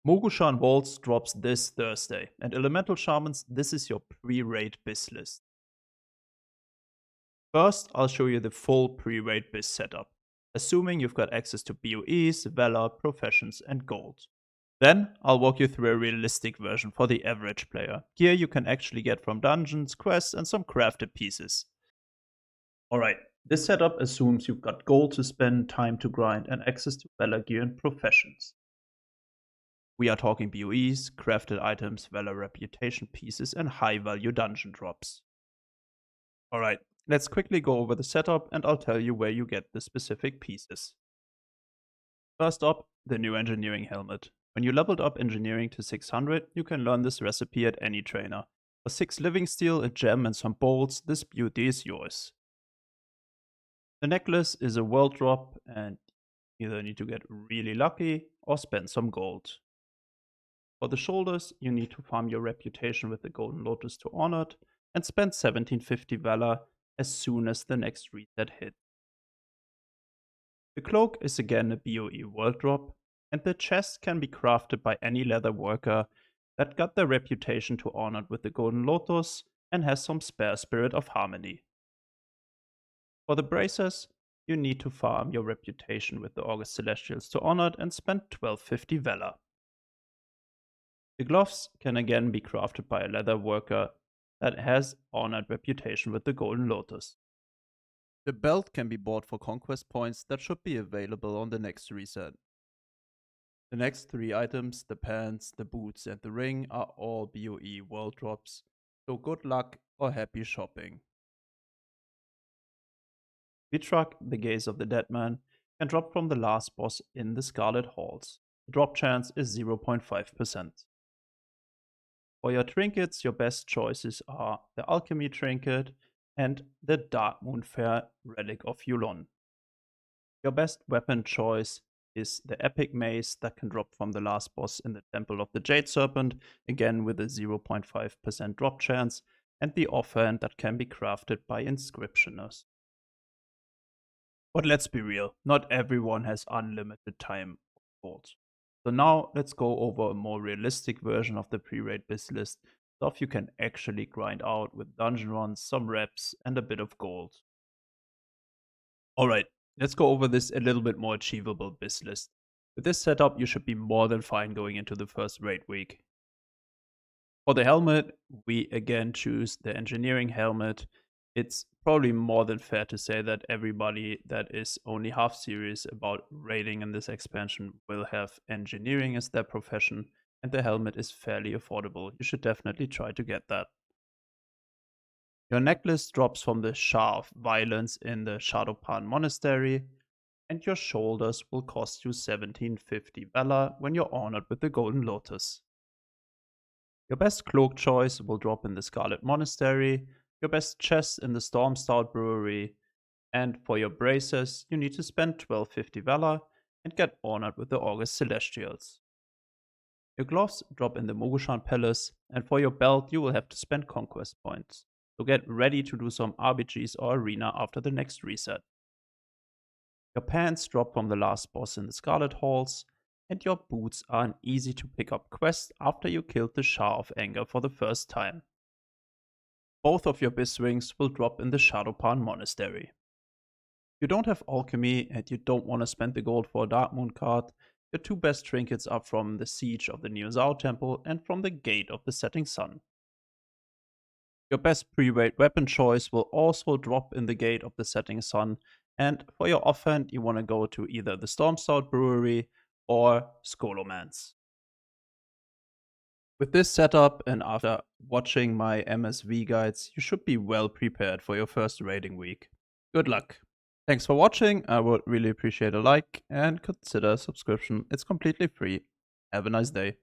Mogushan Vaults drops this Thursday, and Elemental Shamans, this is your pre-raid BIS list. First, I'll show you the full pre-raid BIS setup, assuming you've got access to BOEs, Valor, Professions, and Gold. Then, I'll walk you through a realistic version for the average player. Gear you can actually get from dungeons, quests, and some crafted pieces. Alright, this setup assumes you've got gold to spend, time to grind, and access to Valor gear and Professions. We are talking BOEs, crafted items, Valor reputation pieces, and high-value dungeon drops. Alright, let's quickly go over the setup and I'll tell you where you get the specific pieces. First up, the new engineering helmet. When you leveled up engineering to 600, you can learn this recipe at any trainer. For 6 living steel, a gem, and some bolts, this beauty is yours. The necklace is a world drop and you either need to get really lucky or spend some gold. For the shoulders, you need to farm your reputation with the Golden Lotus to Honored and spend 1750 Valor as soon as the next reset hits. The cloak is again a BOE world drop, and the chest can be crafted by any leather worker that got their reputation to Honored with the Golden Lotus and has some spare Spirit of Harmony. For the bracers, you need to farm your reputation with the August Celestials to Honored and spend 1250 Valor. The gloves can again be crafted by a leather worker that has Honored reputation with the Golden Lotus. The belt can be bought for conquest points that should be available on the next reset. The next 3 items, the pants, the boots, and the ring, are all BOE world drops, so good luck or happy shopping. Vitrak, the Gaze of the Dead Man, can drop from the last boss in the Scarlet Halls. The drop chance is 0.5%. For your trinkets, your best choices are the Alchemy Trinket and the Dark Moonfair Relic of Yulon. Your best weapon choice is the Epic Mace that can drop from the last boss in the Temple of the Jade Serpent, again with a 0.5% drop chance, and the offhand that can be crafted by inscriptioners. But let's be real, not everyone has unlimited time of gold. So now let's go over a more realistic version of the pre-raid BIS list, stuff you can actually grind out with dungeon runs, some reps, and a bit of gold. Alright, let's go over this a little bit more achievable BIS list. With this setup, you should be more than fine going into the first raid week. For the helmet, we again choose the engineering helmet. It's probably more than fair to say that everybody that is only half serious about raiding in this expansion will have engineering as their profession, and the helmet is fairly affordable. You should definitely try to get that. Your necklace drops from the Shah of Violence in the Shadowpan Monastery, and your shoulders will cost you 1750 Valor when you're honored with the Golden Lotus. Your best cloak choice will drop in the Scarlet Monastery, your best chest in the Storm Stout Brewery, and for your bracers, you need to spend 1250 Valor and get honored with the August Celestials. Your gloves drop in the Mogushan Palace, and for your belt, you will have to spend conquest points. So get ready to do some RBGs or arena after the next reset. Your pants drop from the last boss in the Scarlet Halls, and your boots are an easy to pick up quest after you killed the Shah of Anger for the first time. Both of your BIS rings will drop in the Shadowpan Monastery. If you don't have alchemy and you don't want to spend the gold for a Dark Moon card, your 2 best trinkets are from the Siege of the Neo Zao Temple and from the Gate of the Setting Sun. Your best pre-raid weapon choice will also drop in the Gate of the Setting Sun, and for your offhand you want to go to either the Storm Stout Brewery or Skolomance. With this setup and after watching my MSV guides, you should be well prepared for your first raiding week. Good luck! Thanks for watching, I would really appreciate a like and consider a subscription, it's completely free. Have a nice day.